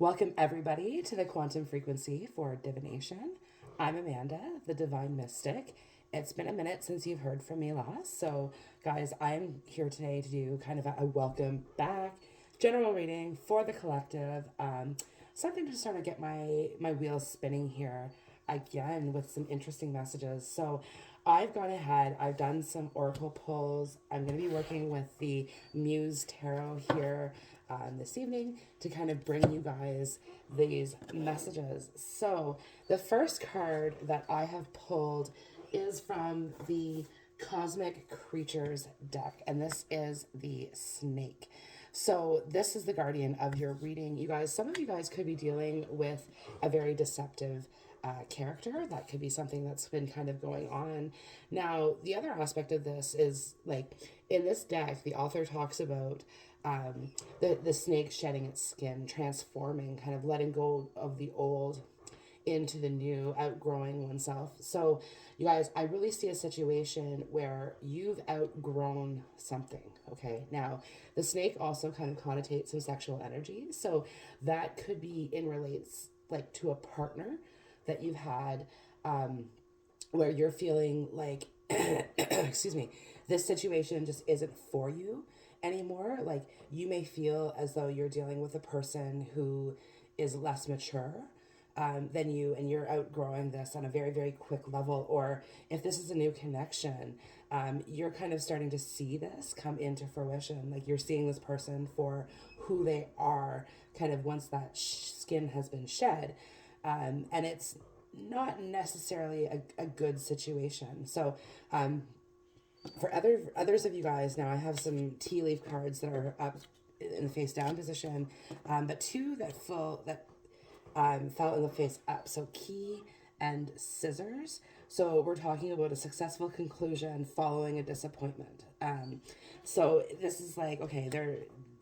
Welcome, everybody, to the quantum frequency for divination. I'm Amanda, the divine mystic. It's been a minute since you've heard from me last. So, guys, I'm here today to do kind of a welcome back general reading for the collective. Something to sort of get my wheels spinning here again with some interesting messages. So, I've gone ahead, I've done some oracle pulls. I'm going to be working with the Muse Tarot here this evening to kind of bring you guys these messages. So, the first card that I have pulled is from the Cosmic Creatures deck, and this is the Snake. So, this is the guardian of your reading. You guys, some of you guys could be dealing with a very deceptive character. That could be something that's been kind of going on. Now, the other aspect of this is like in this deck, the author talks about the snake shedding its skin, transforming, kind of letting go of the old into the new, outgrowing oneself. So, you guys, I really see a situation where you've outgrown something. Okay, now the snake also kind of connotates some sexual energy, so that could be in relates like to a partner that you've had, where you're feeling like, excuse me, this situation just isn't for you anymore. Like you may feel as though you're dealing with a person who is less mature than you, and you're outgrowing this on a very, very quick level. Or if this is a new connection, you're kind of starting to see this come into fruition. Like you're seeing this person for who they are, kind of once that skin has been shed. And it's not necessarily a good situation. So, for others of you guys, now I have some tea leaf cards that are up in the face down position, but two that fell in the face up. So key and scissors. So we're talking about a successful conclusion following a disappointment. So this is like, okay,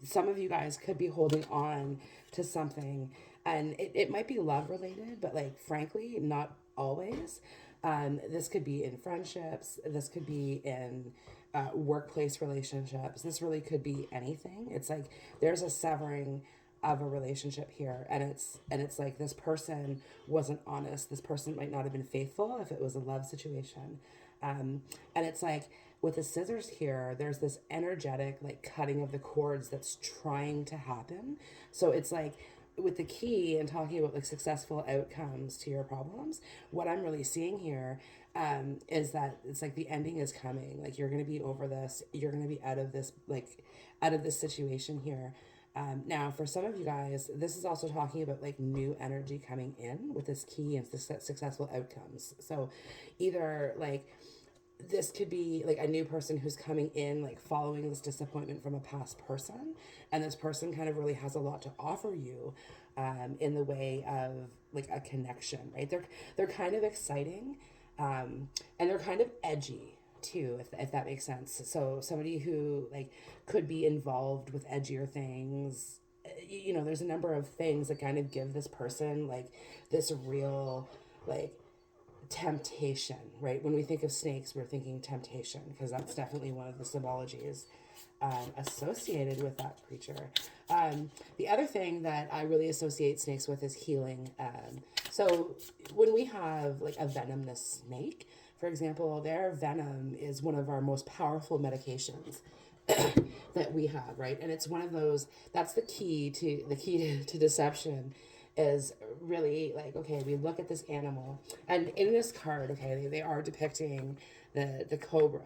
some of you guys could be holding on to something, and it might be love related, but like frankly, not always. This could be in friendships. This could be in workplace relationships. This really could be anything. It's like there's a severing of a relationship here, and it's like this person wasn't honest. This person might not have been faithful if it was a love situation. And it's like with the scissors here, there's this energetic like cutting of the cords that's trying to happen. So it's like with the key and talking about like successful outcomes to your problems, what I'm really seeing here is that it's like the ending is coming. Like you're going to be over this. You're going to be out of this, like out of this situation here. Now, for some of you guys, this is also talking about like new energy coming in with this key and successful outcomes. So either like this could be like a new person who's coming in, like following this disappointment from a past person, and this person kind of really has a lot to offer you, in the way of like a connection, right? They're kind of exciting, and they're kind of edgy too, if that makes sense. So somebody who like could be involved with edgier things. You know, there's a number of things that kind of give this person like this real like temptation, right? When we think of snakes, we're thinking temptation because that's definitely one of the symbologies associated with that creature. The other thing that I really associate snakes with is healing. So when we have like a venomous snake, for example, their venom is one of our most powerful medications that we have, right? And it's one of those, that's the key to deception is really like, okay, we look at this animal, and in this card, okay, they are depicting the cobra,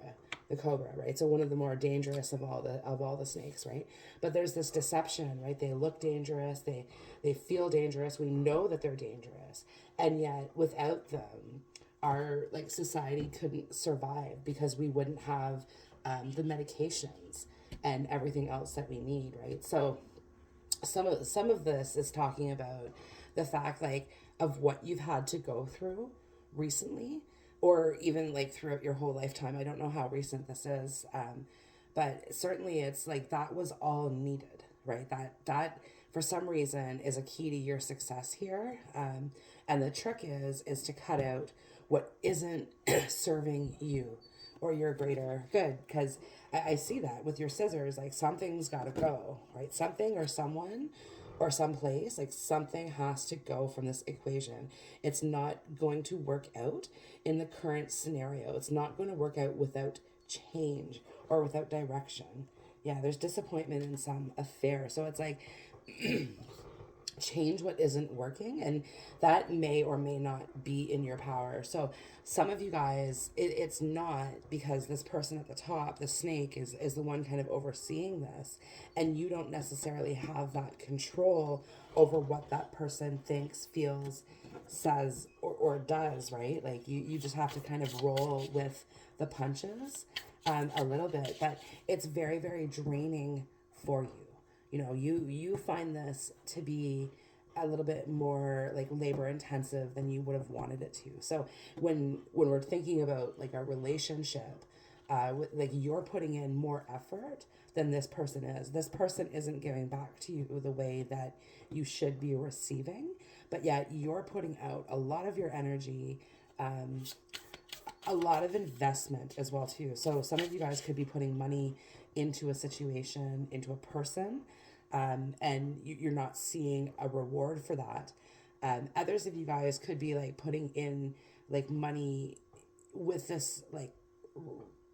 right? So one of the more dangerous of all the snakes, right? But there's this deception, right? They look dangerous, they feel dangerous, we know that they're dangerous, and yet without them, our like society couldn't survive because we wouldn't have the medications and everything else that we need, right? So some of this is talking about the fact like of what you've had to go through recently, or even like throughout your whole lifetime. I don't know how recent this is, but certainly it's like that was all needed, right? That for some reason is a key to your success here, and the trick is to cut out what isn't serving you or your greater good, because I see that with your scissors, like something's got to go, right? Something or someone or someplace, like something has to go from this equation. It's not going to work out in the current scenario. It's not going to work out without change or without direction. Yeah, there's disappointment in some affair. So it's like change what isn't working, and that may or may not be in your power. So some of you guys, it's not because this person at the top, the snake, is the one kind of overseeing this, and you don't necessarily have that control over what that person thinks, feels, says, or does, right? Like you just have to kind of roll with the punches a little bit, but it's very, very draining for you. You find this to be a little bit more like labor intensive than you would have wanted it to. So when we're thinking about like a relationship, like you're putting in more effort than this person is. This person isn't giving back to you the way that you should be receiving, but yet you're putting out a lot of your energy, a lot of investment as well too. So some of you guys could be putting money into a situation, into a person, and you're not seeing a reward for that. Others of you guys could be like putting in like money with this like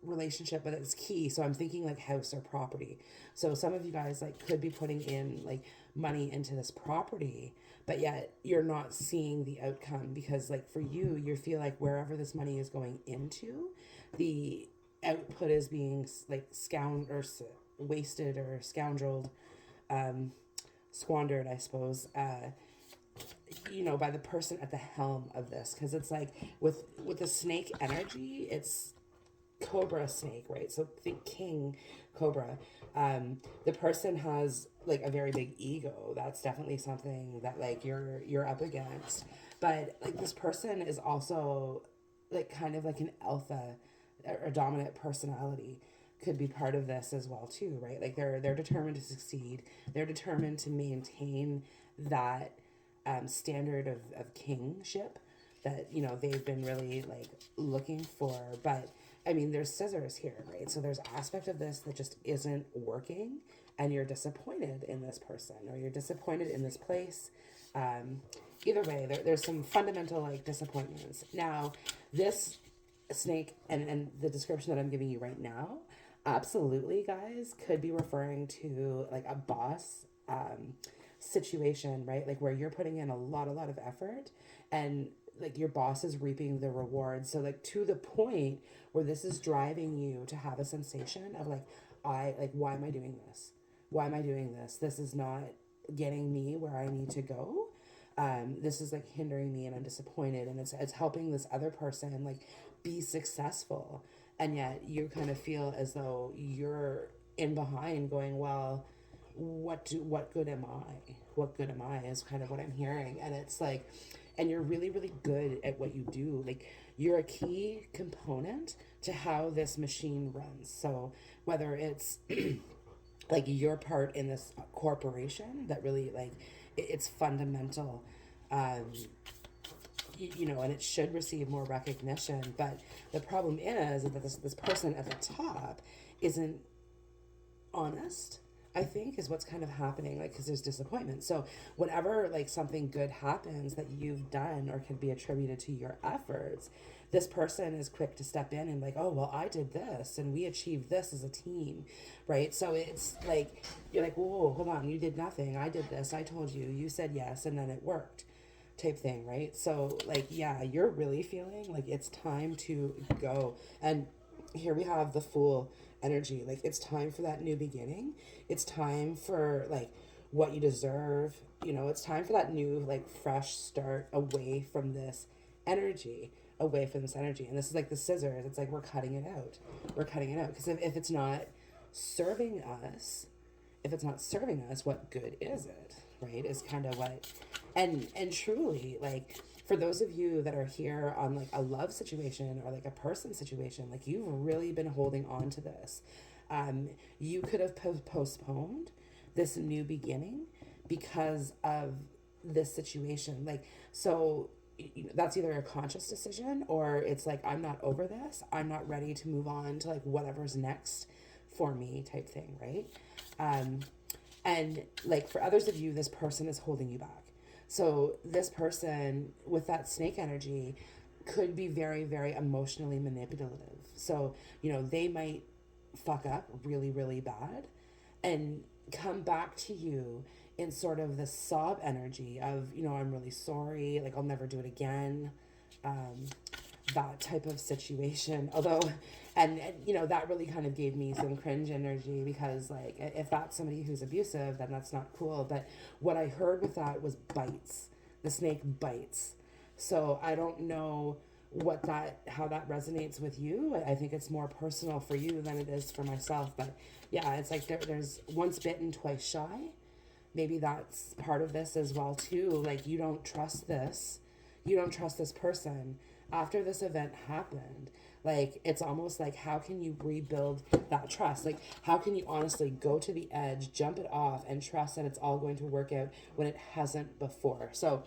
relationship, but it's key. So I'm thinking like house or property. So some of you guys like could be putting in like money into this property, but yet you're not seeing the outcome because like for you, you feel like wherever this money is going into, the output is being like wasted or scoundreled, squandered, I suppose, by the person at the helm of this. Because it's like with the snake energy, it's cobra snake, right? So think king cobra. The person has like a very big ego. That's definitely something that like you're up against. But like this person is also like kind of like an alpha or dominant personality could be part of this as well too, right? Like they're determined to succeed. They're determined to maintain that standard of kingship that they've been really like looking for. But I mean, there's scissors here, right? So there's aspect of this that just isn't working, and you're disappointed in this person or you're disappointed in this place. Either way, there's some fundamental like disappointments. Now, this snake and the description that I'm giving you right now, absolutely, guys, could be referring to like a boss situation, right? Like where you're putting in a lot of effort, and like your boss is reaping the reward. So like to the point where this is driving you to have a sensation of like, why am I doing this? Why am I doing this? This is not getting me where I need to go. This is like hindering me, and I'm disappointed, and it's helping this other person like be successful, and yet you kind of feel as though you're in behind going, well, what good am I? What good am I is kind of what I'm hearing. And it's like, and you're really, really good at what you do. Like you're a key component to how this machine runs. So whether it's like your part in this corporation that really like it's fundamental, and it should receive more recognition. But the problem is that this person at the top isn't honest, I think, is what's kind of happening, like, because there's disappointment. So whenever like something good happens that you've done or can be attributed to your efforts, this person is quick to step in and like, oh, well, I did this and we achieved this as a team, right? So it's like, you're like, whoa, hold on, you did nothing. I did this. I told you, you said yes, and then it worked type thing, right? So like, yeah, you're really feeling like it's time to go. And here we have the Fool energy. Like it's time for that new beginning. It's time for like what you deserve. It's time for that new like fresh start away from this energy. And this is like the scissors. It's like we're cutting it out. Because if it's not serving us, what good is it? Right? Is kind of what, and truly, like for those of you that are here on like a love situation or like a person situation, like you've really been holding on to this. You could have postponed this new beginning because of this situation. Like, so that's either a conscious decision or it's like, I'm not over this. I'm not ready to move on to like whatever's next for me type thing. Right. And like for others of you, this person is holding you back. So this person with that snake energy could be very, very emotionally manipulative. So, they might fuck up really, really bad and come back to you in sort of the sob energy of, I'm really sorry, like I'll never do it again. Um, that type of situation. Although, and that really kind of gave me some cringe energy because, like, if that's somebody who's abusive, then that's not cool. But what I heard with that was bites. The snake bites. So I don't know how that resonates with you. I think it's more personal for you than it is for myself. But yeah, it's like there's once bitten, twice shy. Maybe that's part of this as well too. Like you don't trust this person after this event happened. Like it's almost like, how can you rebuild that trust? Like how can you honestly go to the edge, jump it off, and trust that it's all going to work out when it hasn't before? So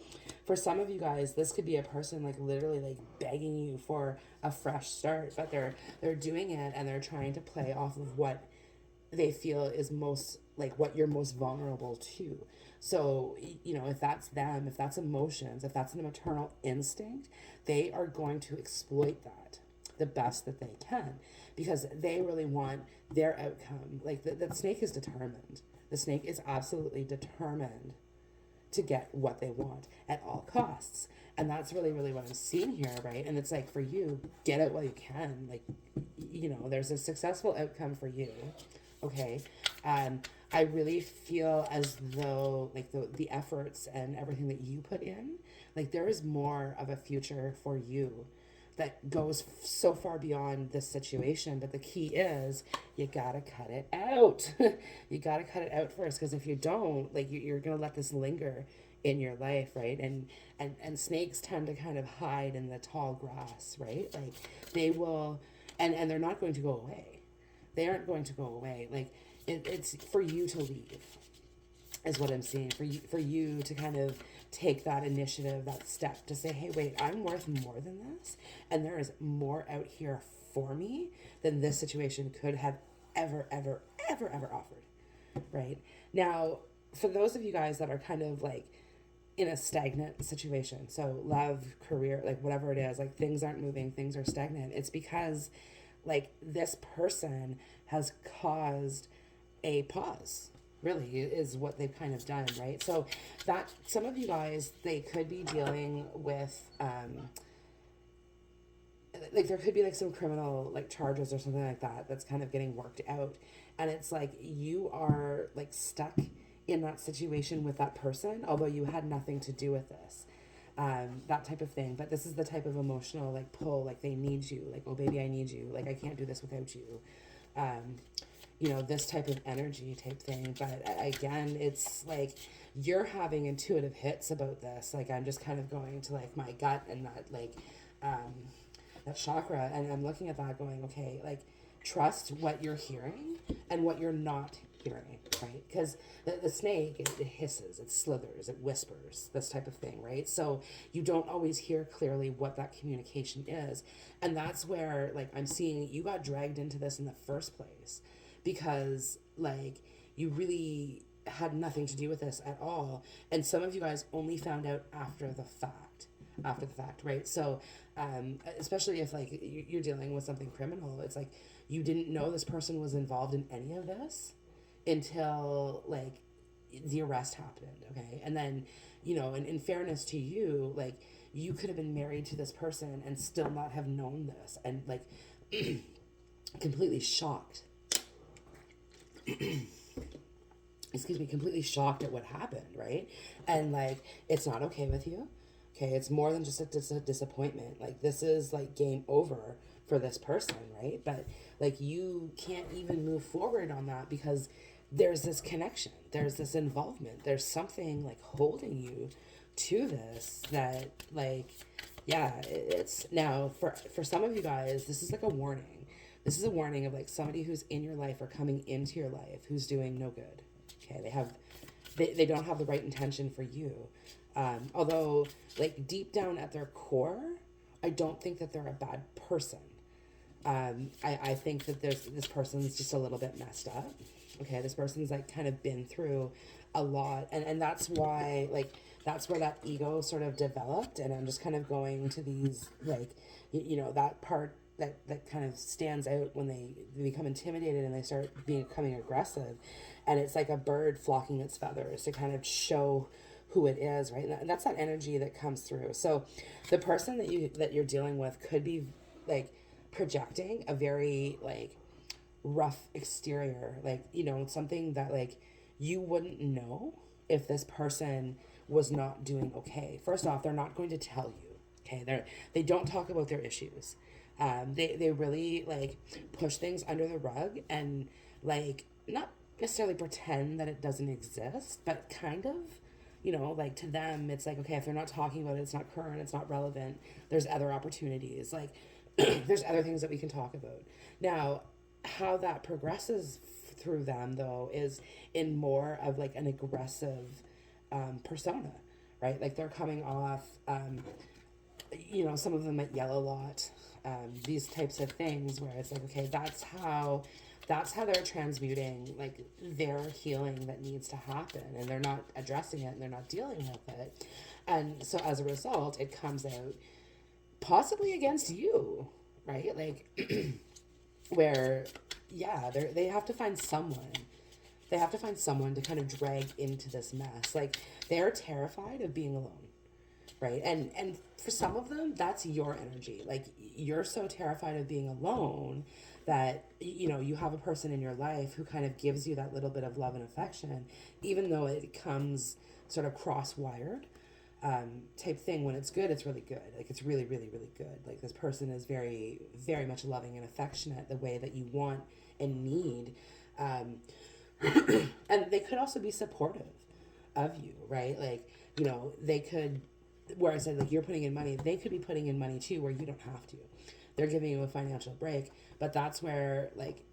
for some of you guys, this could be a person like literally like begging you for a fresh start, but they're doing it and they're trying to play off of what they feel is most like what you're most vulnerable to. So, if that's them, if that's emotions, if that's an maternal instinct, they are going to exploit that the best that they can because they really want their outcome. Like the snake is determined. The snake is absolutely determined to get what they want at all costs. And that's really, really what I'm seeing here, right? And it's like for you, get it while you can. Like, there's a successful outcome for you. Okay. I really feel as though like the efforts and everything that you put in, like there is more of a future for you that goes so far beyond this situation. But the key is you gotta cut it out. You gotta cut it out first, because if you don't, like you're gonna let this linger in your life, right? And snakes tend to kind of hide in the tall grass, right? Like they will, and they're not going to go away. They aren't going to go away. Like it's for you to leave, is what I'm seeing. For you to kind of take that initiative, that step to say, hey, wait, I'm worth more than this, and there is more out here for me than this situation could have ever, ever, ever, ever offered. Right now, for those of you guys that are kind of like in a stagnant situation, so love, career, like whatever it is, like things aren't moving, things are stagnant, it's because like this person has caused a pause, really, is what they've kind of done, right? So that some of you guys, they could be dealing with like there could be like some criminal like charges or something like that that's kind of getting worked out, and it's like you are like stuck in that situation with that person, although you had nothing to do with this. That type of thing. But this is the type of emotional like pull, like they need you, like, oh baby, I need you, like I can't do this without you. This type of energy type thing. But again, it's like you're having intuitive hits about this. Like I'm just kind of going to like my gut and that like that chakra, and I'm looking at that going, okay, like trust what you're hearing and what you're not hearing, right? Because the snake, it hisses, it slithers, it whispers, this type of thing, right? So you don't always hear clearly what that communication is. And that's where like I'm seeing you got dragged into this in the first place because like you really had nothing to do with this at all. And some of you guys only found out after the fact, right? So especially if like you're dealing with something criminal, it's like you didn't know this person was involved in any of this until like the arrest happened. Okay. And then, and in fairness to you, like you could have been married to this person and still not have known this, and like completely shocked. Excuse me, completely shocked at what happened, right? And like it's not okay with you. Okay, it's more than just a disappointment. Like this is like game over for this person, right? But like you can't even move forward on that because there's this connection, there's this involvement, there's something like holding you to this that like, yeah, it's now for some of you guys, this is like a warning. This is a warning of like somebody who's in your life or coming into your life who's doing no good. Okay, they don't have the right intention for you. Although like deep down at their core, I don't think that they're a bad person. I think that this person's just a little bit messed up. Okay, this person's like kind of been through a lot, and that's why, like, that's where that ego sort of developed. And I'm just kind of going to these, like, that part that kind of stands out when they become intimidated and they start becoming aggressive, and it's like a bird flocking its feathers to kind of show who it is, right? And that's that energy that comes through. So the person that you're dealing with could be like projecting a very like rough exterior, like, something that like you wouldn't know if this person was not doing okay. First off, they're not going to tell you. Okay, they don't talk about their issues. They really like push things under the rug and like not necessarily pretend that it doesn't exist, but kind of, like to them, it's like, okay, if they're not talking about it, it's not current, it's not relevant. There's other opportunities. Like, there's other things that we can talk about. Now, how that progresses through them, though, is in more of like an aggressive persona, right? Like they're coming off, some of them might yell a lot, these types of things where it's like, okay, that's how they're transmuting like their healing that needs to happen, and they're not addressing it and they're not dealing with it. And so as a result, it comes out possibly against you, right? Like where, yeah, they have to find someone. They have to find someone to kind of drag into this mess. Like they're terrified of being alone, right? And for some of them, that's your energy. Like you're so terrified of being alone that you have a person in your life who kind of gives you that little bit of love and affection, even though it comes sort of cross-wired, type thing. When it's good, it's really good. Like it's really, really, really good. Like this person is very, very much loving and affectionate the way that you want and need. And they could also be supportive of you, right? Like, they could, where I said, like, you're putting in money, they could be putting in money too, where you don't have to. They're giving you a financial break, but that's where, like,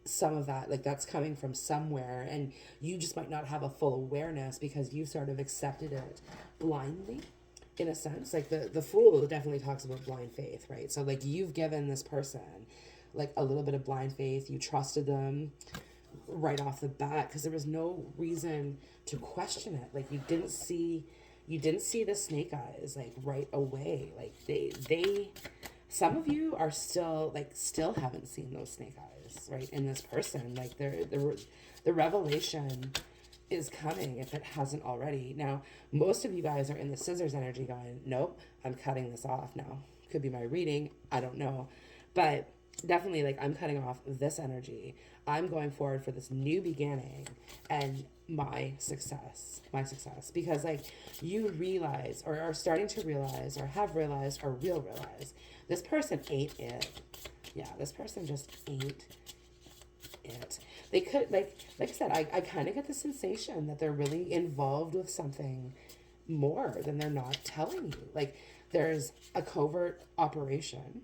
some of that, like, that's coming from somewhere, and you just might not have a full awareness because you sort of accepted it blindly, in a sense. Like, the Fool definitely talks about blind faith, right? So, like, you've given this person, like, a little bit of blind faith. You trusted them right off the bat because there was no reason to question it. Like you didn't see the snake eyes like right away. Like they some of you are still haven't seen those snake eyes, right, in this person. Like the revelation is coming if it hasn't already. Now, most of you guys are in the scissors energy going, nope, I'm cutting this off now. Could be my reading, I don't know. But definitely, like, I'm cutting off this energy. I'm going forward for this new beginning and my success. Because, like, you realize, or are starting to realize, or have realized, or will realize, this person ain't it. Yeah, this person just ain't it. They could, like I said, I kind of get the sensation that they're really involved with something more than they're not telling you. Like, there's a covert operation,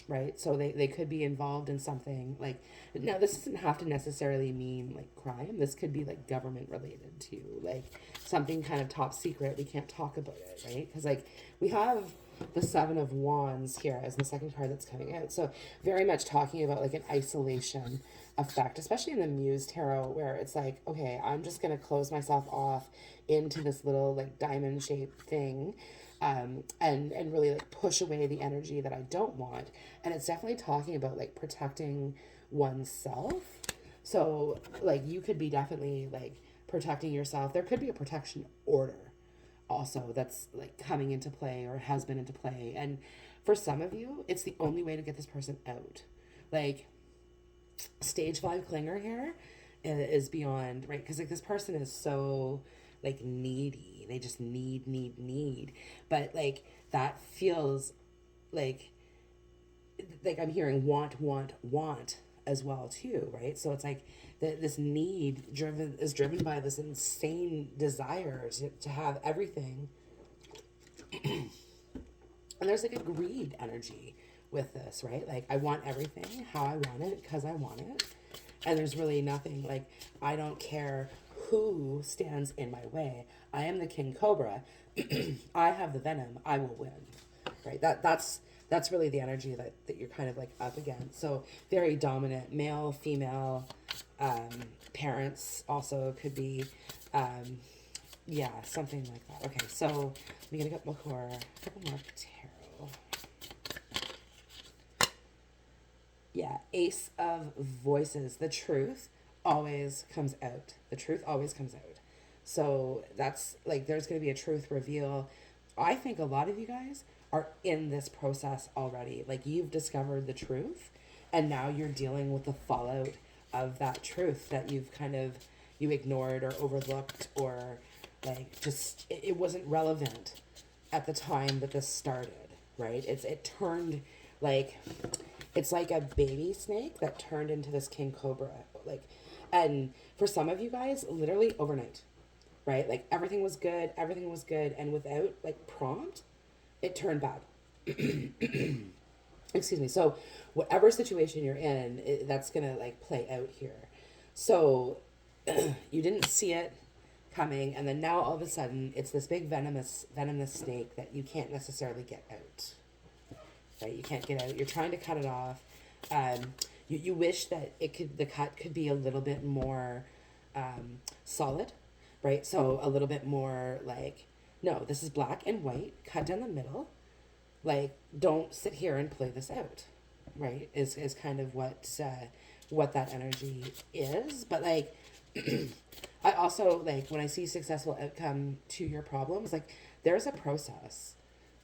right? So they could be involved in something like, now this doesn't have to necessarily mean like crime. This could be like government related too, like something kind of top secret. We can't talk about it, right? Because like we have the Seven of Wands here as the second card that's coming out. So very much talking about like an isolation effect, especially in the Muse Tarot, where it's like, okay, I'm just going to close myself off into this little like diamond shaped thing. And really like push away the energy that I don't want. And it's definitely talking about like protecting oneself. So like you could be definitely like protecting yourself. There could be a protection order also that's like coming into play or has been into play. And for some of you, it's the only way to get this person out. Like stage 5 clinger here is beyond, right? Because like this person is so like needy. They just need. But like that feels like I'm hearing want as well too, right? So it's like this need is driven by this insane desire to have everything. And there's like a greed energy with this, right? Like I want everything how I want it because I want it. And there's really nothing like, I don't care who stands in my way. I am the king cobra. I have the venom. I will win. Right? That's That's really the energy that you're kind of like up against. So very dominant, male, female, parents also could be, yeah, something like that. Okay, so I'm gonna get a couple more tarot. Yeah, Ace of Voices. The truth always comes out. The truth always comes out. So that's like there's going to be a truth reveal. I think a lot of you guys are in this process already. Like you've discovered the truth and now you're dealing with the fallout of that truth that you've kind of you ignored or overlooked or like just it wasn't relevant at the time that this started, right? It turned like it's like a baby snake that turned into this king cobra, like, and for some of you guys, literally overnight, right? Like everything was good, and without like prompt, it turned bad. Excuse me. So, whatever situation you're in, that's gonna like play out here. So, you didn't see it coming, and then now all of a sudden, it's this big venomous snake that you can't necessarily get out. Right, you can't get out. You're trying to cut it off. You wish that the cut could be a little bit more solid, right? So a little bit more like, no, this is black and white, cut down the middle. Like, don't sit here and play this out, right? Is kind of what that energy is. But like, I also like when I see successful outcome to your problems, like there's a process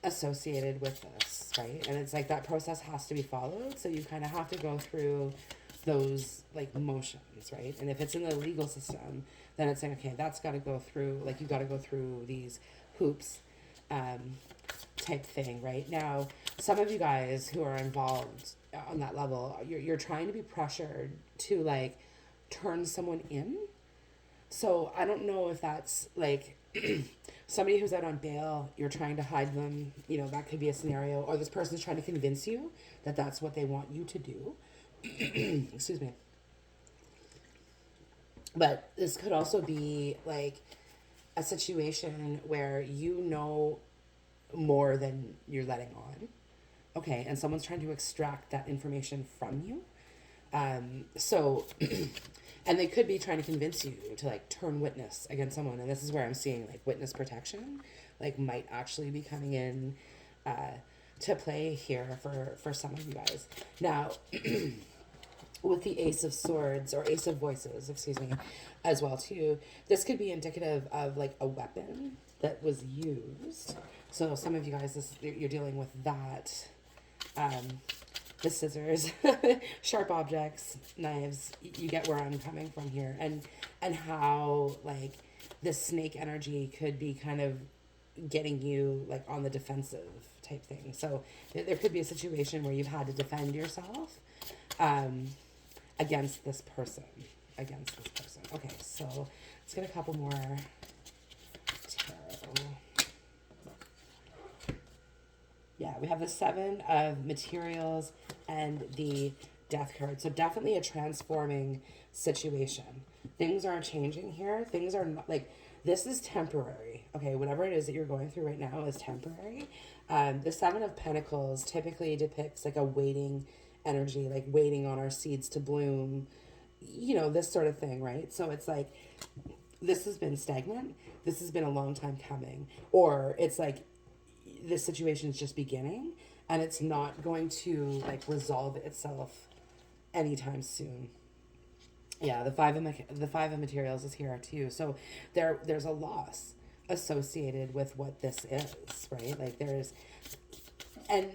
associated with this, right? And it's like that process has to be followed. So you kind of have to go through those like motions, right? And if it's in the legal system, then it's like, okay, that's got to go through, like you got to go through these hoops type thing, right? Now, some of you guys who are involved on that level, you're trying to be pressured to like turn someone in. So I don't know if that's like somebody who's out on bail, you're trying to hide them, you know, that could be a scenario, or this person's trying to convince you that that's what they want you to do. Excuse me. But this could also be like a situation where you know more than you're letting on. Okay, and someone's trying to extract that information from you. So, and they could be trying to convince you to like turn witness against someone. And this is where I'm seeing like witness protection, like might actually be coming in to play here for some of you guys. Now, with the Ace of Swords or Ace of Voices, excuse me, as well too, this could be indicative of like a weapon that was used. So some of you guys, you're dealing with that. The scissors, sharp objects, knives, you get where I'm coming from here. And how like this snake energy could be kind of getting you like on the defensive type thing. So there could be a situation where you've had to defend yourself against this person. Okay, so let's get a couple more tarot. Yeah, we have the Seven of Materials and the Death card. So definitely a transforming situation. Things are changing here. Things are not like, this is temporary. Okay, whatever it is that you're going through right now is temporary. The Seven of Pentacles typically depicts like a waiting energy, like waiting on our seeds to bloom, you know, this sort of thing, right? So it's like, this has been stagnant. This has been a long time coming. Or it's like, this situation is just beginning and it's not going to like resolve itself anytime soon. Yeah, the five of materials is here too. So there's a loss associated with what this is, right? Like and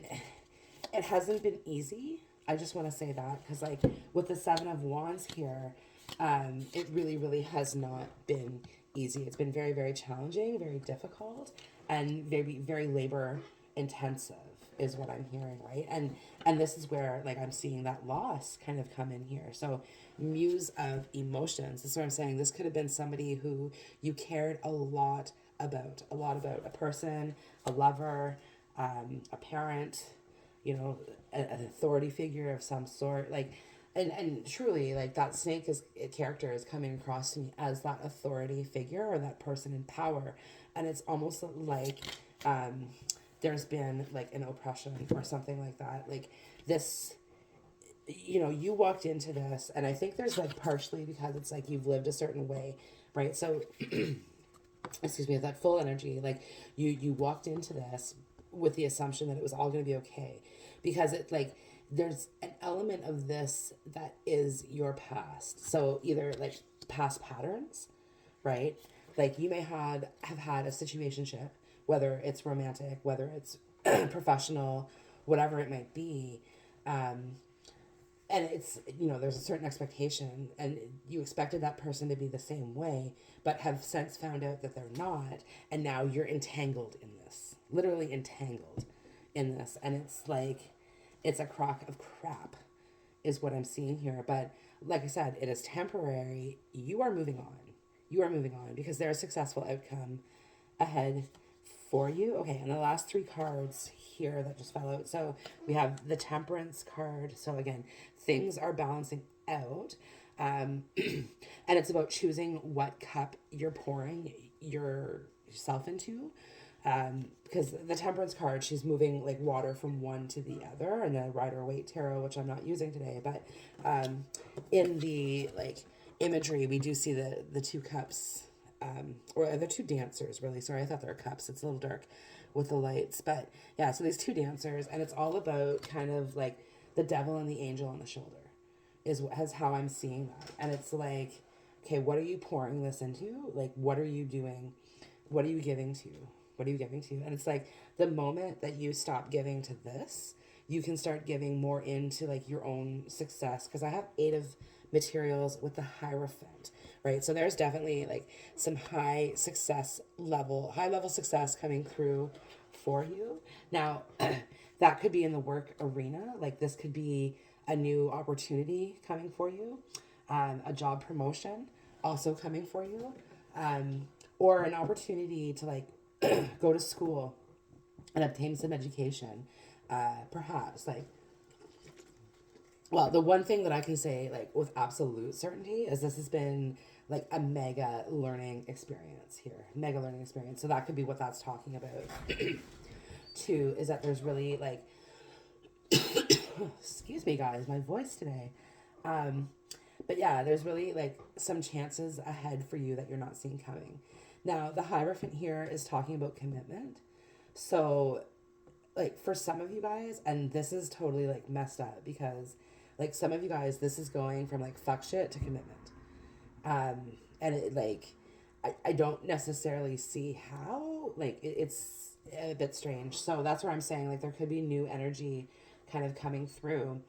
it hasn't been easy. I just want to say that because like with the Seven of Wands here, it really, really has not been easy. It's been very, very challenging, very difficult, and very, very labor intensive is what I'm hearing, right? And this is where like I'm seeing that loss kind of come in here. So Muse of Emotions. This is what I'm saying. This could have been somebody who you cared a lot about a person, a lover, a parent, you know, an authority figure of some sort, like, and truly, like, that snake character is coming across to me as that authority figure or that person in power, and it's almost like there's been like an oppression or something like that. Like this, you walked into this, and I think there's like partially because it's like you've lived a certain way, right? So, excuse me, that full energy, like you walked into this with the assumption that it was all going to be okay, because it like there's an element of this that is your past. So either like past patterns, right? Like you may have had a situationship, whether it's romantic, whether it's professional, whatever it might be. And it's, there's a certain expectation, and you expected that person to be the same way, but have since found out that they're not. And now you're entangled in this, literally entangled in this. And it's like, it's a crock of crap is what I'm seeing here. But like I said, it is temporary. You are moving on. You are moving on because there's a successful outcome ahead for you. Okay, and the last three cards here that just fell out. So we have the Temperance card. So again, things are balancing out. And it's about choosing what cup you're pouring yourself into. Because the Temperance card, she's moving like water from one to the other, and the Rider-Waite Tarot, which I'm not using today, but in the like imagery, we do see the two cups, or the two dancers, really. Sorry, I thought they were cups. It's a little dark with the lights, but yeah. So these two dancers, and it's all about kind of like the devil and the angel on the shoulder, is how I'm seeing that, and it's like, okay, what are you pouring this into? Like, what are you doing? What are you giving to? What are you giving to? And it's like the moment that you stop giving to this, you can start giving more into like your own success. Because I have 8 of materials with the Hierophant, right? So there's definitely like some high level success coming through for you. Now, that could be in the work arena. Like this could be a new opportunity coming for you, a job promotion also coming for you, or an opportunity to like go to school and obtain some education, perhaps. Like, well, the one thing that I can say like with absolute certainty is this has been like a mega learning experience here, mega learning experience. So that could be what that's talking about. Too, is that there's really like, excuse me guys, my voice today. But yeah, there's really like some chances ahead for you that you're not seeing coming. Now, the Hierophant here is talking about commitment. So, like, for some of you guys, and this is totally, like, messed up because, like, some of you guys, this is going from, like, fuck shit to commitment. And, it, like, I don't necessarily see how. Like, it's a bit strange. So, that's where I'm saying, like, there could be new energy kind of coming through.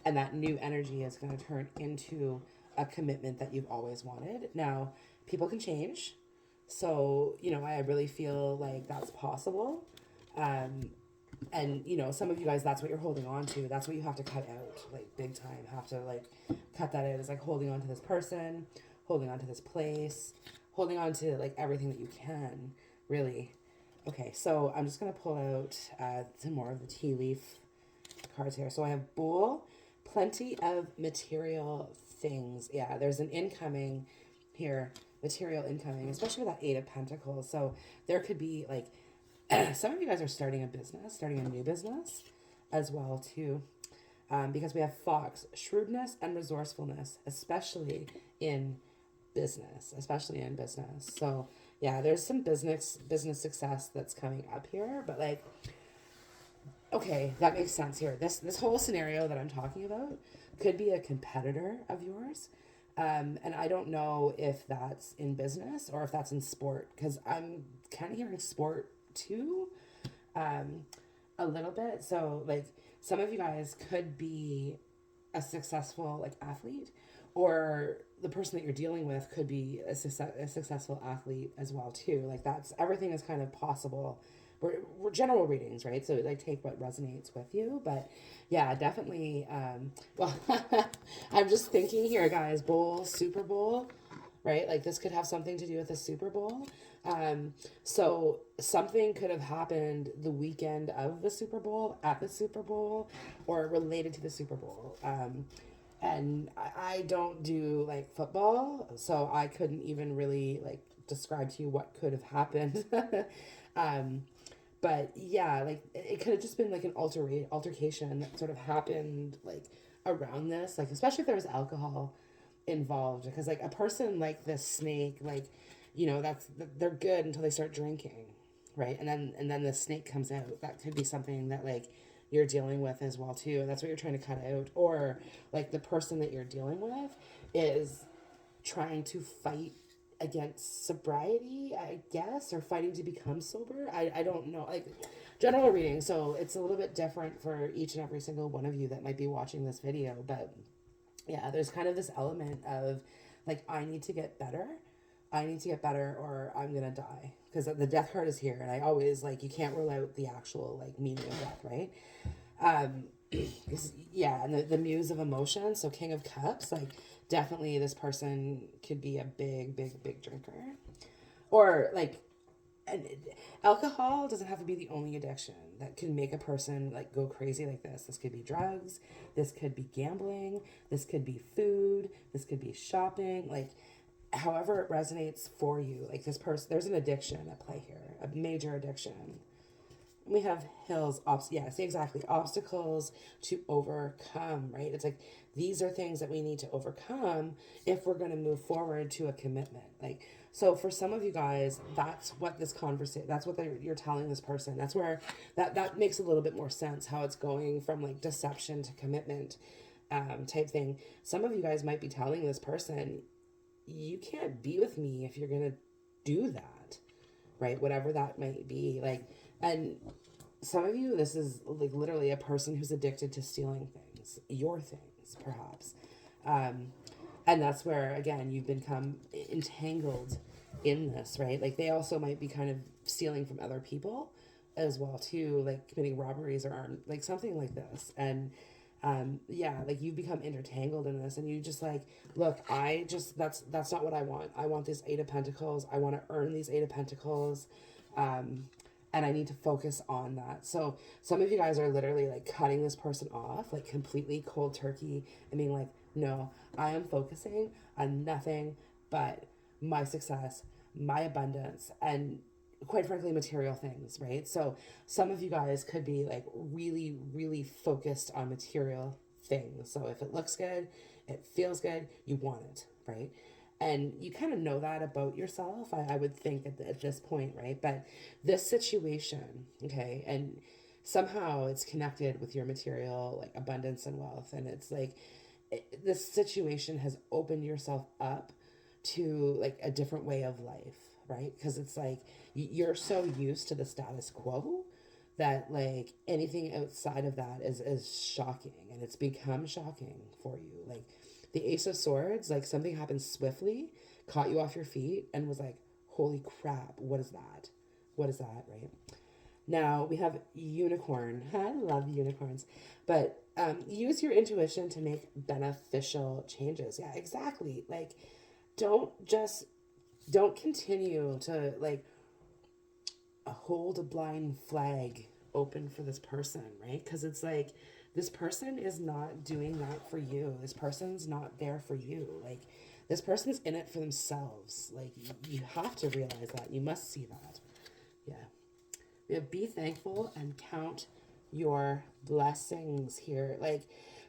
And that new energy is going to turn into a commitment that you've always wanted. Now, people can change. So, I really feel like that's possible. And, some of you guys, that's what you're holding on to. That's what you have to cut out, like, big time. Have to, like, cut that out. It's like holding on to this person, holding on to this place, holding on to, like, everything that you can, really. Okay, so I'm just going to pull out some more of the tea leaf cards here. So I have Bull, plenty of material things. Yeah, there's an incoming here. Material incoming, especially with that 8 of Pentacles. So there could be like some of you guys are starting a new business as well too, because we have Fox, shrewdness and resourcefulness, especially in business. So yeah, there's some business success that's coming up here, but like, okay, that makes sense here. This whole scenario that I'm talking about could be a competitor of yours. And I don't know if that's in business or if that's in sport, because I'm kind of hearing sport too, a little bit. So like some of you guys could be a successful like athlete, or the person that you're dealing with could be a successful athlete as well too. Like that's, everything is kind of possible. We're general readings, right? So like take what resonates with you, but yeah, definitely. Well, I'm just thinking here, guys. Super Bowl, right? Like this could have something to do with the Super Bowl. So something could have happened the weekend of the Super Bowl, at the Super Bowl, or related to the Super Bowl. And I don't do like football, so I couldn't even really like describe to you what could have happened. But yeah, like it could have just been like an altercation that sort of happened like around this, like especially if there was alcohol involved, because like a person like this snake, like, you know, they're good until they start drinking, right? And then the snake comes out. That could be something that like you're dealing with as well too, and that's what you're trying to cut out. Or like the person that you're dealing with is trying to fight against sobriety, I guess, or fighting to become sober. I don't know. Like general reading, so it's a little bit different for each and every single one of you that might be watching this video. But yeah, there's kind of this element of like, I need to get better. I need to get better or I'm gonna die. Because the death card is here, and I always like, you can't rule out the actual like meaning of death, right? Um, yeah, and the muse of emotion, so King of Cups, like definitely this person could be a big drinker, or like, and alcohol doesn't have to be the only addiction that can make a person like go crazy like this. This could be drugs, this could be gambling, this could be food, this could be shopping, like however it resonates for you. Like this person, there's an addiction at play here, a major addiction. We have hills, yeah, see, exactly, obstacles to overcome, right? It's like these are things that we need to overcome if we're going to move forward to a commitment. Like, so for some of you guys, that's what this conversation, that's what you're telling this person. That's where that makes a little bit more sense, how it's going from like deception to commitment, type thing. Some of you guys might be telling this person, you can't be with me if you're going to do that, right? Whatever that might be. Like, and some of you, this is like literally a person who's addicted to stealing things, your things, perhaps. And that's where, again, you've become entangled in this, right? Like they also might be kind of stealing from other people as well, too, like committing robberies or like something like this. And yeah, like you've become intertangled in this, and you just like, look, that's not what I want. I want this Eight of Pentacles. I want to earn these Eight of Pentacles. And I need to focus on that. So some of you guys are literally like cutting this person off, like completely cold turkey, and being like, no, I am focusing on nothing but my success, my abundance, and quite frankly, material things, right? So some of you guys could be like really focused on material things. So if it looks good, it feels good, you want it, right? And you kind of know that about yourself, I would think at this point, right? But this situation, okay, and somehow it's connected with your material, like abundance and wealth. And it's like, this situation has opened yourself up to like a different way of life, right? Because it's like, you're so used to the status quo that like anything outside of that is shocking, and it's become shocking for you. Like the Ace of Swords, like something happened swiftly, caught you off your feet, and was like, holy crap, what is that? What is that, right? Now we have Unicorn. I love unicorns. But use your intuition to make beneficial changes. Yeah, exactly. Like, don't continue to like hold a blind flag open for this person, right? Because it's like, this person is not doing that for you. This person's not there for you. Like, this person's in it for themselves. Like, you have to realize that. You must see that. Yeah. We have be thankful and count your blessings here. Like,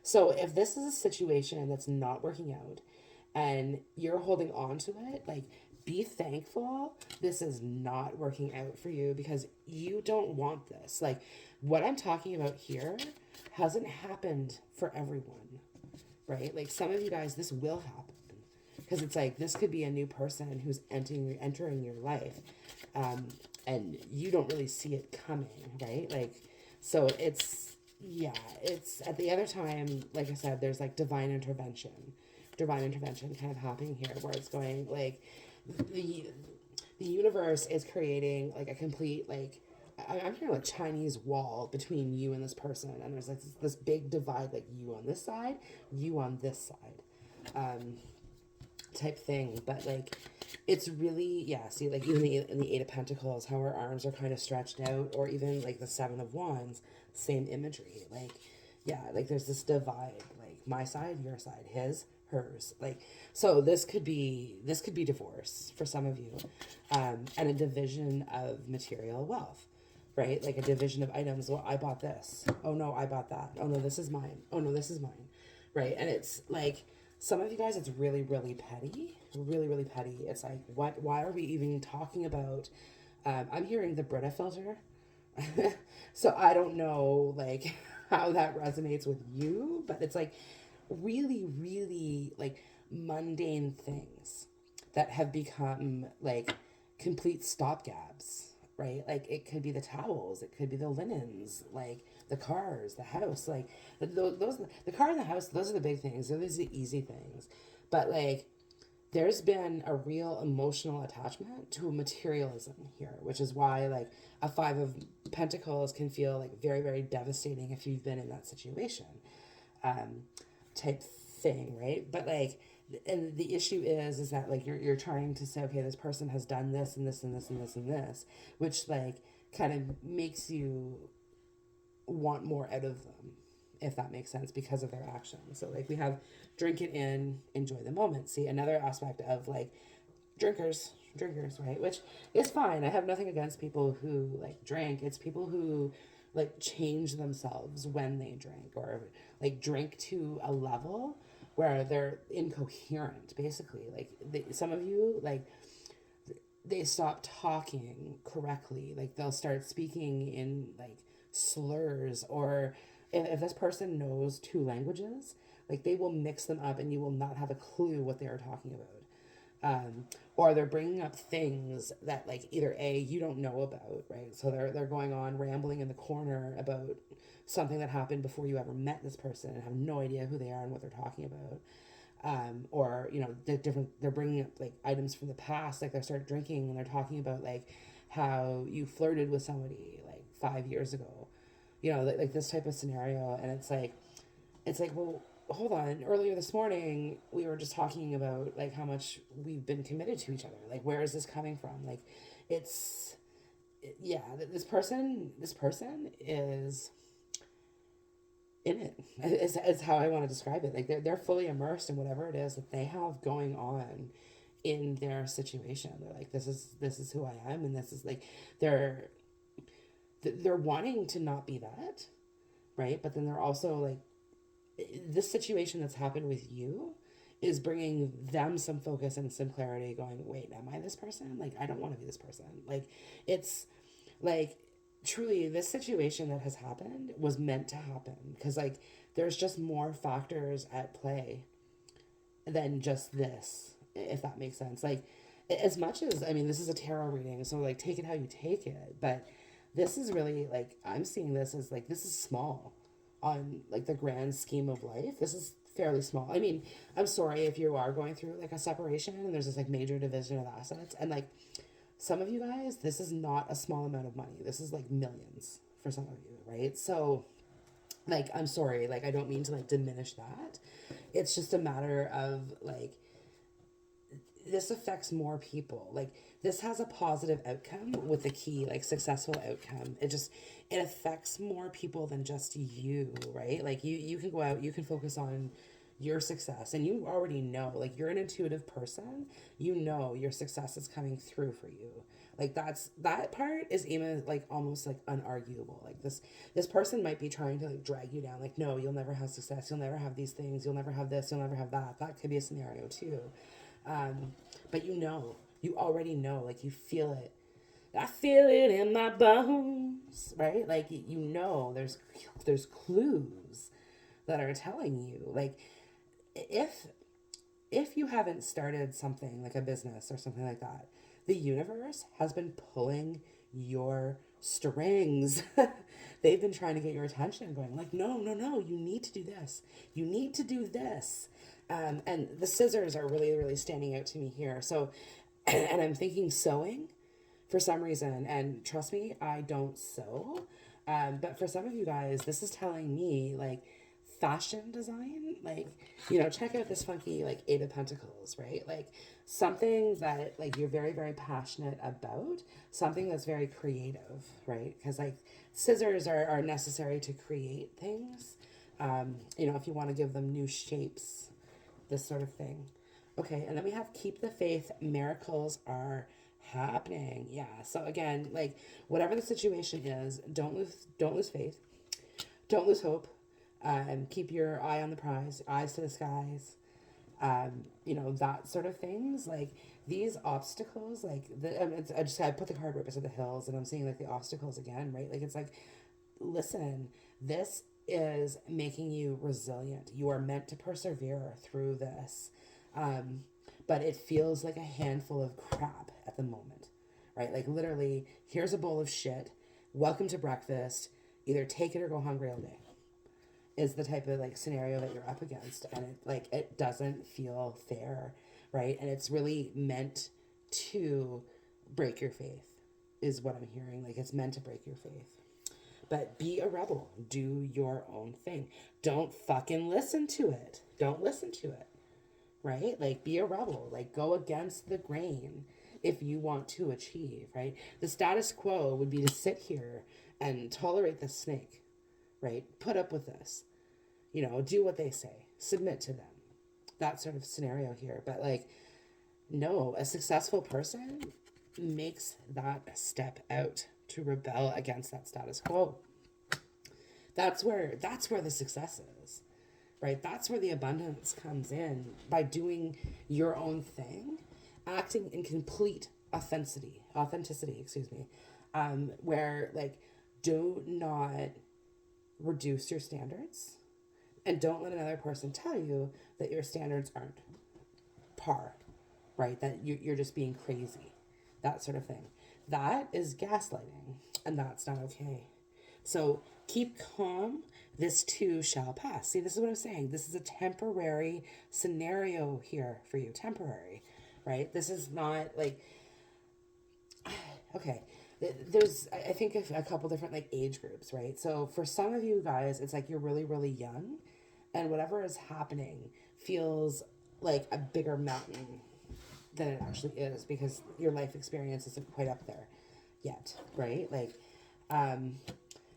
so if this is a situation that's not working out and you're holding on to it, like, be thankful this is not working out for you, because you don't want this. Like, what I'm talking about here hasn't happened for everyone, right? Like, some of you guys, this will happen, because it's like, this could be a new person who's entering your life, and you don't really see it coming, right? Like, so it's, yeah, it's at the other time, like I said, there's like divine intervention kind of happening here, where it's going like, the universe is creating like a complete, like, I'm hearing like Chinese wall between you and this person, and there's like this big divide, like you on this side, you on this side, type thing. But like, it's really, yeah, see, like even in the Eight of Pentacles, how her arms are kind of stretched out, or even like the Seven of Wands, same imagery. Like, yeah, like there's this divide, like my side, your side, his, hers. Like, so this could be divorce for some of you, and a division of material wealth right? Like a division of items. Well, I bought this. Oh no, I bought that. Oh no, this is mine. Oh no, this is mine. Right? And it's like some of you guys, it's really, really petty. Really, really petty. It's like, what? Why are we even talking about? I'm hearing the Brita filter. So I don't know like how that resonates with you, but it's like really, really like mundane things that have become like complete stopgaps, right? Like it could be the towels, it could be the linens, like the cars, the house, like those the car and the house. Those are the big things. Those are the easy things, but like there's been a real emotional attachment to materialism here, which is why like a five of pentacles can feel like very, very devastating if you've been in that situation, um, type thing, right? But like, and the issue is that like you're trying to say, okay, this person has done this and this and this and this and this, which like kind of makes you want more out of them, if that makes sense, because of their actions. So like we have drink it in, enjoy the moment. See, another aspect of like drinkers, right? Which is fine. I have nothing against people who like drink. It's people who like change themselves when they drink, or like drink to a level where they're incoherent, basically. Like some of you, like they stop talking correctly. Like they'll start speaking in like slurs, or if this person knows two languages, like they will mix them up and you will not have a clue what they are talking about. Or they're bringing up things that like either A, you don't know about, right? So they're going on rambling in the corner about something that happened before you ever met this person and have no idea who they are and what they're talking about. Or you know they're bringing up like items from the past, like they start drinking and they're talking about like how you flirted with somebody like 5 years ago, you know, like this type of scenario. And it's like well, hold on, earlier this morning we were just talking about like how much we've been committed to each other. Like where is this coming from? Like it's yeah, this person is in it, is how I want to describe it. Like they're fully immersed in whatever it is that they have going on in their situation. They're like, this is who I am, and this is like they're they're wanting to not be that, right? But then they're also like, this situation that's happened with you is bringing them some focus and some clarity, going, wait, am I this person? Like I don't want to be this person. Like it's like truly this situation that has happened was meant to happen, because like there's just more factors at play than just this, if that makes sense. Like as much as, I mean, this is a tarot reading, so like take it how you take it, but this is really like, I'm seeing this as like, this is small on like the grand scheme of life. This is fairly small. I mean, I'm sorry if you are going through like a separation and there's this like major division of assets, and like some of you guys, this is not a small amount of money. This is like millions for some of you, right? So like, I'm sorry, like I don't mean to like diminish that. It's just a matter of like, this affects more people. Like this has a positive outcome with the key, like successful outcome. It affects more people than just you, right? Like you can go out, you can focus on your success, and you already know, like you're an intuitive person, you know your success is coming through for you. Like that part is even like almost like unarguable. Like this person might be trying to like drag you down, like no, you'll never have success, you'll never have these things, you'll never have this, you'll never have that. That could be a scenario too. But you already know, like you feel it. I feel it in my bones, right? Like you know, there's clues that are telling you, like if you haven't started something like a business or something like that, the universe has been pulling your strings. They've been trying to get your attention, going like, no, no, no, you need to do this. You need to do this. And the scissors are really, really standing out to me here. So, and I'm thinking sewing for some reason. And trust me, I don't sew. But for some of you guys, this is telling me like fashion design, like, you know, check out this funky like Eight of Pentacles, right? Like something that like you're very, very passionate about, something that's very creative, right? Because like scissors are necessary to create things, you know, if you want to give them new shapes, this sort of thing. Okay, and then we have keep the faith, miracles are happening. Yeah. So again, like whatever the situation is, don't lose faith. Don't lose hope. Keep your eye on the prize, eyes to the skies. That sort of things. Like these obstacles, like I put the card right beside the hills, and I'm seeing like the obstacles again, right? Like it's like, listen, this is making you resilient. You are meant to persevere through this. But it feels like a handful of crap at the moment, right? Like literally, here's a bowl of shit. Welcome to breakfast. Either take it or go hungry all day is the type of like scenario that you're up against, and it doesn't feel fair, right? And it's really meant to break your faith is what I'm hearing. Like it's meant to break your faith. But be a rebel. Do your own thing. Don't fucking listen to it. Don't listen to it. Right? Like be a rebel. Like go against the grain if you want to achieve, right? The status quo would be to sit here and tolerate the snake, right? Put up with this. Do what they say. Submit to them. That sort of scenario here. But like, no, a successful person makes that step out to rebel against that status quo. That's where the success is, right? That's where the abundance comes in, by doing your own thing, acting in complete authenticity, where like, do not reduce your standards, and don't let another person tell you that your standards aren't par, right? That you're just being crazy, that sort of thing. That is gaslighting, and that's not okay. So keep calm. This too shall pass. See, this is what I'm saying. This is a temporary scenario here for you. Temporary, right? This is not like, okay. There's, I think, a couple different like age groups, right? So for some of you guys, it's like you're really, really young, and whatever is happening feels like a bigger mountain than it actually is, because your life experience isn't quite up there yet, right? Like,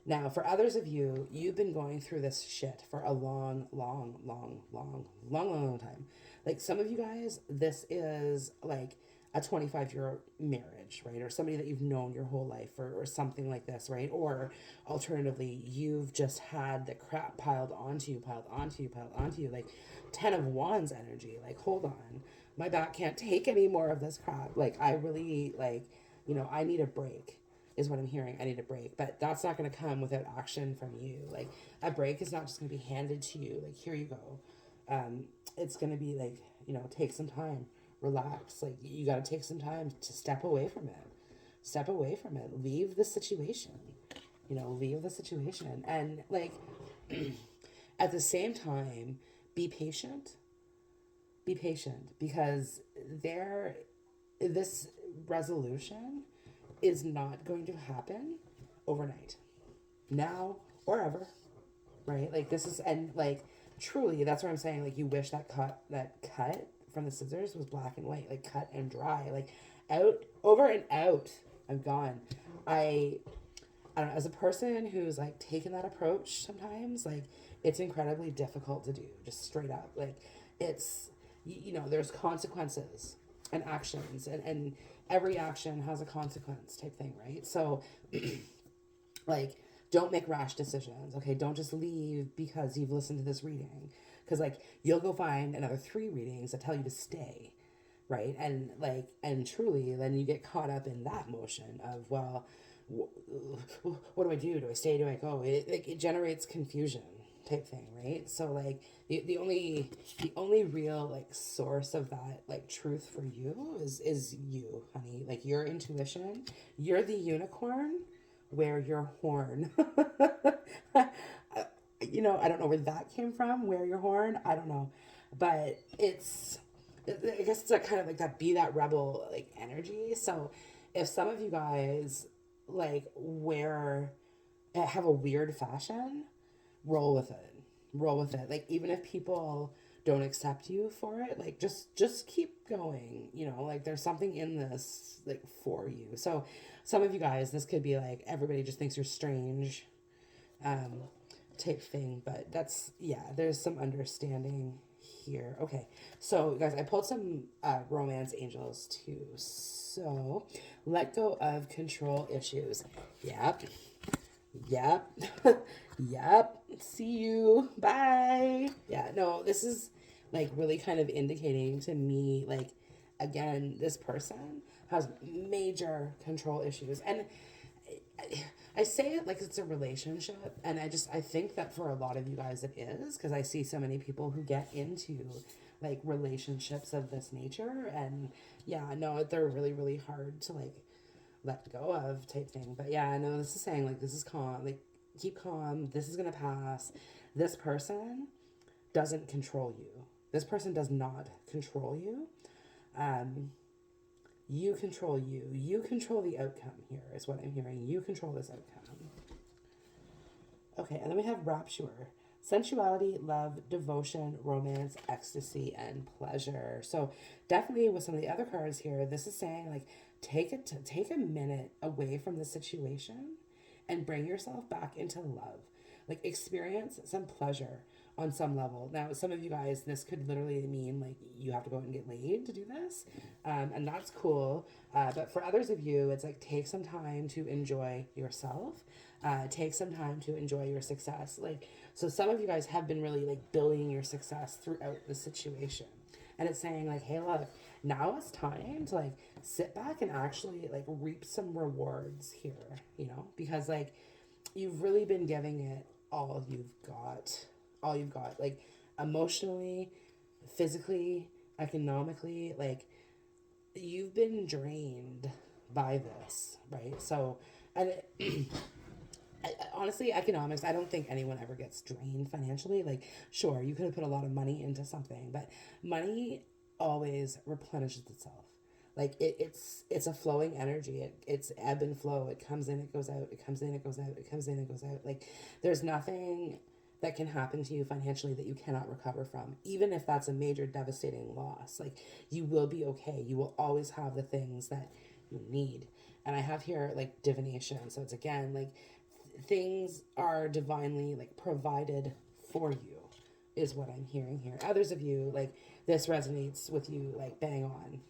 now for others of you, you've been going through this shit for a long time. Like some of you guys, this is like a 25-year marriage, right? Or somebody that you've known your whole life, or something like this, right? Or alternatively, you've just had the crap piled onto you, like 10 of Wands energy. Like, hold on, my back can't take any more of this crap. Like, I really, like, I need a break is what I'm hearing. I need a break. But that's not going to come without action from you. Like, a break is not just going to be handed to you. Like, here you go. It's going to be like, take some time, relax. Like, you got to take some time to step away from it. Leave the situation, leave the situation. And like, at the same time, be patient, because this resolution is not going to happen overnight, now or ever, right? Like this is, and like truly, that's what I'm saying. Like, you wish that cut from the scissors was black and white, like cut and dry, like out, over and out. I'm gone. I don't know, as a person who's like taken that approach, sometimes like it's incredibly difficult to do, just straight up. Like, it's, there's consequences and actions, and every action has a consequence type thing, right? So like, don't make rash decisions, okay? Don't just leave because you've listened to this reading, because like you'll go find another 3 readings that tell you to stay, right? And like, and truly, then you get caught up in that motion of, well, what do I do? Do I stay? Do I go? It generates confusion type thing, right? So like the only real like source of that like truth for you is you, honey. Like, your intuition. You're the unicorn. Wear your horn. I don't know where that came from. Wear your horn. I don't know, but I guess it's kind of like that, be that rebel like energy. So if some of you guys like have a weird fashion, roll with it. Like, even if people don't accept you for it, like just keep going, like there's something in this like for you. So some of you guys, this could be like, everybody just thinks you're strange, type thing, but that's, yeah, there's some understanding here. Okay, so guys, I pulled some romance angels too. So let go of control issues. Yep. Yep. Yep. See you. Bye. Yeah, no, this is like really kind of indicating to me, like, again, this person has major control issues. And I say it like it's a relationship, and I think that for a lot of you guys it is, because I see so many people who get into like relationships of this nature, and yeah, no, they're really really hard to like let go of type thing. But yeah, I know this is saying like this is calm, like keep calm. This is gonna pass. This person doesn't control you. This person does not control you. Um, you control you. You control the outcome here, is what I'm hearing. You control this outcome. Okay, and then we have rapture. Sensuality, love, devotion, romance, ecstasy, and pleasure. So definitely with some of the other cards here, this is saying like take a minute away from the situation and bring yourself back into love. Like experience some pleasure on some level. Now, some of you guys, this could literally mean like you have to go out and get laid to do this, and that's cool. But for others of you, it's like take some time to enjoy yourself. Take some time to enjoy your success. Like, so some of you guys have been really like building your success throughout the situation. And it's saying like, hey, look, now it's time to like sit back and actually like reap some rewards here, because like you've really been giving it all you've got, like emotionally, physically, economically, like you've been drained by this, right? So, and honestly, economics, I don't think anyone ever gets drained financially. Like, sure, you could have put a lot of money into something, but money always replenishes itself. Like it's a flowing energy. It's ebb and flow. It comes in, it goes out. It comes in, it goes out. It comes in, it goes out. Like there's nothing that can happen to you financially that you cannot recover from, even if that's a major devastating loss. Like you will be okay. You will always have the things that you need. And I have here like divination. So it's again like things are divinely like provided for you is what I'm hearing here. Others of you, like this resonates with you like bang on,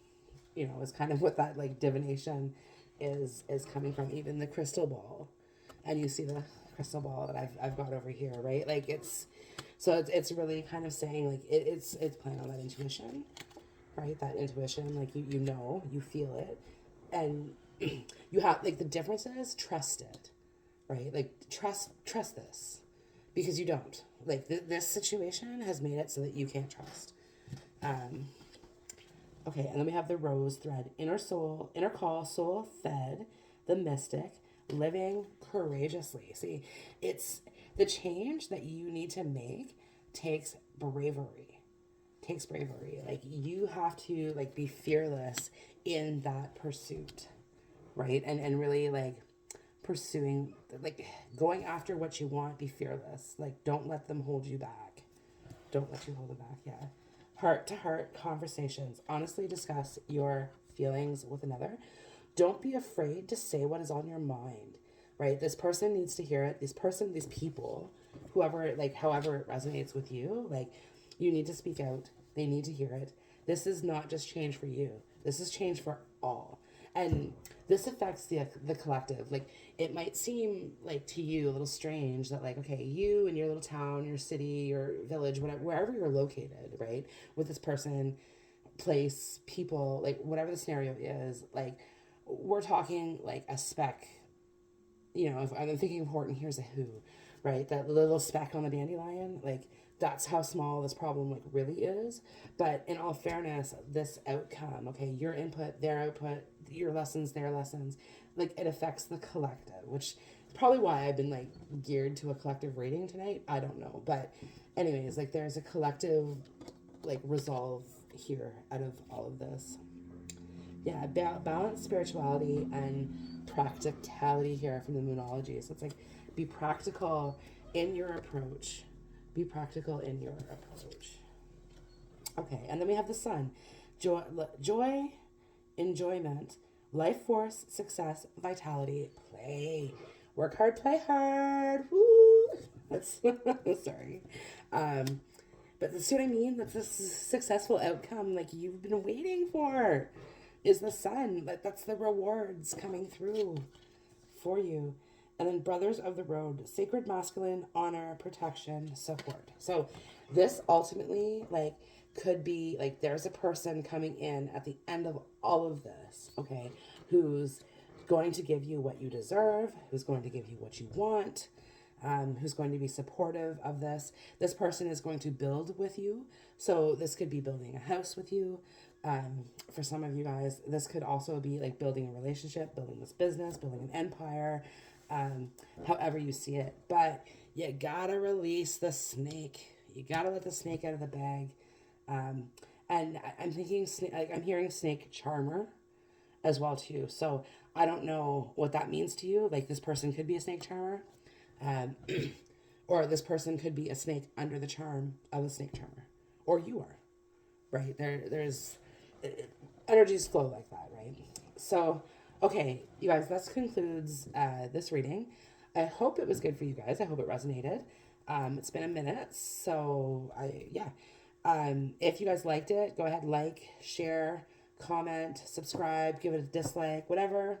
is kind of what that like divination is coming from. Even the crystal ball, and you see the crystal ball that I've got over here, right? Like it's really kind of saying like it's playing on that intuition, right? That intuition, like you feel it, and you have like the difference is trust it, right? Like trust this, because you don't like this situation has made it so that you can't trust. Okay, and then we have the rose thread, inner soul, inner call, soul fed, the mystic, living courageously. See, it's the change that you need to make takes bravery. Takes bravery. Like you have to like be fearless in that pursuit, right? And really like pursuing, like going after what you want, be fearless. Like don't let them hold you back. Don't let you hold them back, yeah. Heart to heart conversations. Honestly discuss your feelings with another. Don't be afraid to say what is on your mind, right? This person needs to hear it. These people, whoever, like, however it resonates with you, like, you need to speak out. They need to hear it. This is not just change for you. This is change for all. And this affects the collective. Like, it might seem like to you a little strange that like, okay, you in your little town, your city, your village, whatever, wherever you're located, right, with this person, place, people, like whatever the scenario is, like we're talking like a speck. If I'm thinking of Horton, here's a who, right? That little speck on the dandelion, like that's how small this problem like really is. But in all fairness, this outcome, okay, your input, their output, your lessons, their lessons, like it affects the collective, which is probably why I've been like geared to a collective reading tonight. I don't know. But anyways, like there's a collective like resolve here out of all of this. Yeah, balance spirituality and practicality here from the Moonology. So it's like be practical in your approach. Be practical in your approach. Okay, and then we have the sun. Joy, enjoyment, life force, success, vitality, play. Work hard, play hard. Woo! That's sorry. But see what I mean? That's a successful outcome like you've been waiting for. Is the sun. Like that's the rewards coming through for you. And then brothers of the road, sacred masculine, honor, protection, support. So this ultimately like could be like there's a person coming in at the end of all of this, okay, who's going to give you what you deserve, who's going to give you what you want, who's going to be supportive of this. This person is going to build with you. So this could be building a house with you. For some of you guys, this could also be like building a relationship, building this business, building an empire, however you see it. But you gotta release the snake. You gotta let the snake out of the bag. And I'm thinking, like I'm hearing snake charmer as well too. So I don't know what that means to you. Like this person could be a snake charmer, um, or this person could be a snake under the charm of a snake charmer, or you are, right? There's energies flow like that, right? So, okay, you guys, that concludes this reading. I hope it was good for you guys. I hope it resonated. It's been a minute, so if you guys liked it, go ahead, like, share, comment, subscribe, give it a dislike, whatever.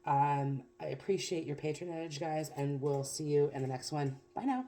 I appreciate your patronage, guys, and we'll see you in the next one. Bye now.